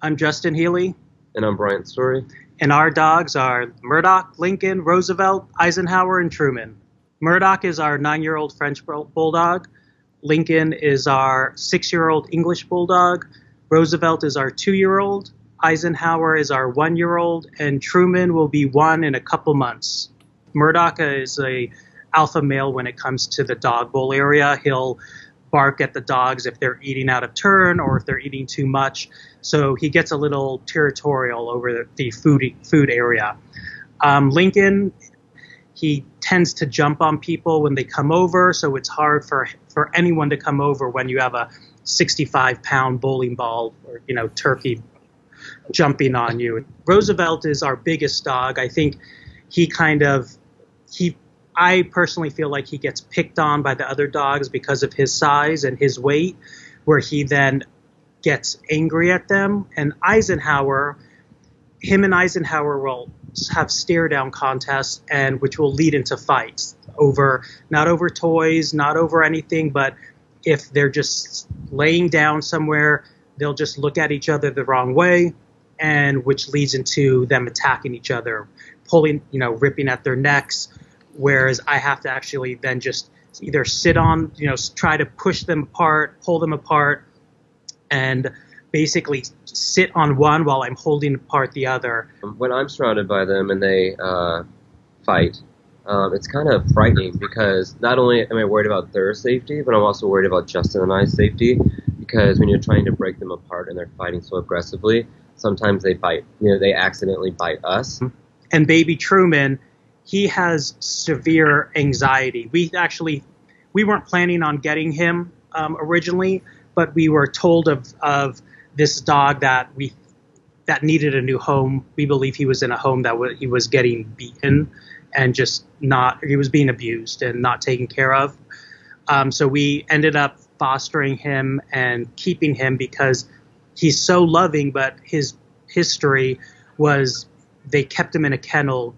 I'm Justin Healy, And I'm Brian Story. and our dogs are Murdoch, Lincoln, Roosevelt, Eisenhower, and Truman. Murdoch is our 9-year-old French bulldog. Lincoln is our 6-year-old English bulldog. Roosevelt is our 2-year-old. Eisenhower is our 1-year-old, and Truman will be 1 in a couple months. Murdoch is a alpha male when it comes to the dog bowl area. He'll bark at the dogs if they're eating out of turn or if they're eating too much. So he gets a little territorial over the food area. Lincoln, he tends to jump on people when they come over, so it's hard for anyone to come over when you have a 65-pound bowling ball or turkey jumping on you. Roosevelt is our biggest dog. I think I personally feel like he gets picked on by the other dogs because of his size and his weight, where he then gets angry at them. And him and Eisenhower will have stare down contests, and which will lead into fights not over toys, not over anything, but if they're just laying down somewhere, they'll just look at each other the wrong way, and which leads into them attacking each other, ripping at their necks. Whereas I have to actually then just either sit on, try to push them apart, pull them apart, and basically sit on one while I'm holding apart the other. When I'm surrounded by them and they fight, it's kind of frightening because not only am I worried about their safety, but I'm also worried about Justin and I's safety, because when you're trying to break them apart and they're fighting so aggressively, sometimes they bite. They accidentally bite us. And baby Truman, he has severe anxiety. We weren't planning on getting him originally, but we were told of this dog that needed a new home. We believe he was in a home that he was getting beaten and he was being abused and not taken care of. So we ended up fostering him and keeping him because he's so loving, but his history was they kept him in a kennel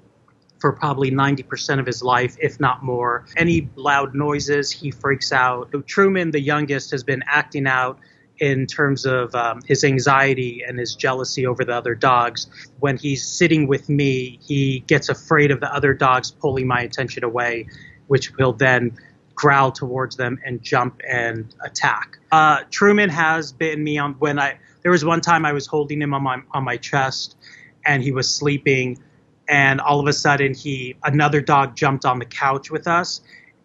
for probably 90% of his life, if not more. Any loud noises, he freaks out. Truman, the youngest, has been acting out in terms of his anxiety and his jealousy over the other dogs. When he's sitting with me, he gets afraid of the other dogs pulling my attention away, which will then growl towards them and jump and attack. Truman has bitten me on there was one time I was holding him on my chest and he was sleeping. And all of a sudden, another dog jumped on the couch with us,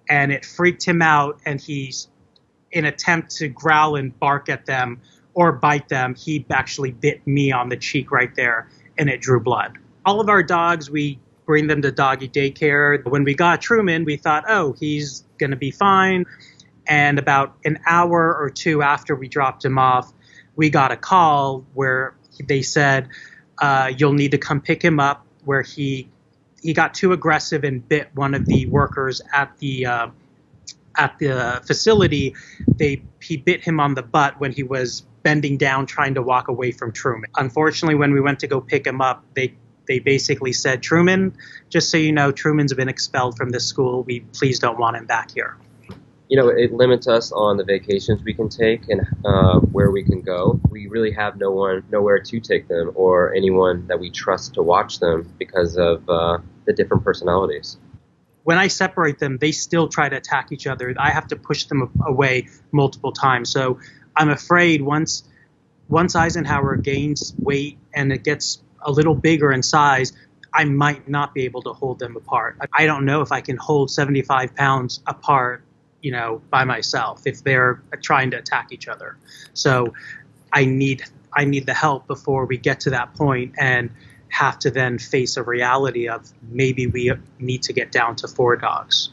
and it freaked him out. And in attempt to growl and bark at them or bite them, he actually bit me on the cheek right there, and it drew blood. All of our dogs, we bring them to doggy daycare. When we got Truman, we thought, oh, he's going to be fine. And about an hour or two after we dropped him off, we got a call where they said, you'll need to come pick him up, where he got too aggressive and bit one of the workers at the facility. He bit him on the butt when he was bending down trying to walk away from Truman. Unfortunately, when we went to go pick him up, they basically said, Truman, just so you know, Truman's been expelled from this school. We please don't want him back here. It limits us on the vacations we can take and where we can go. We really have nowhere to take them or anyone that we trust to watch them because of the different personalities. When I separate them, they still try to attack each other. I have to push them away multiple times. So I'm afraid once Eisenhower gains weight and it gets a little bigger in size, I might not be able to hold them apart. I don't know if I can hold 75 pounds apart by myself if they're trying to attack each other. So I need the help before we get to that point and have to then face a reality of maybe we need to get down to 4 dogs.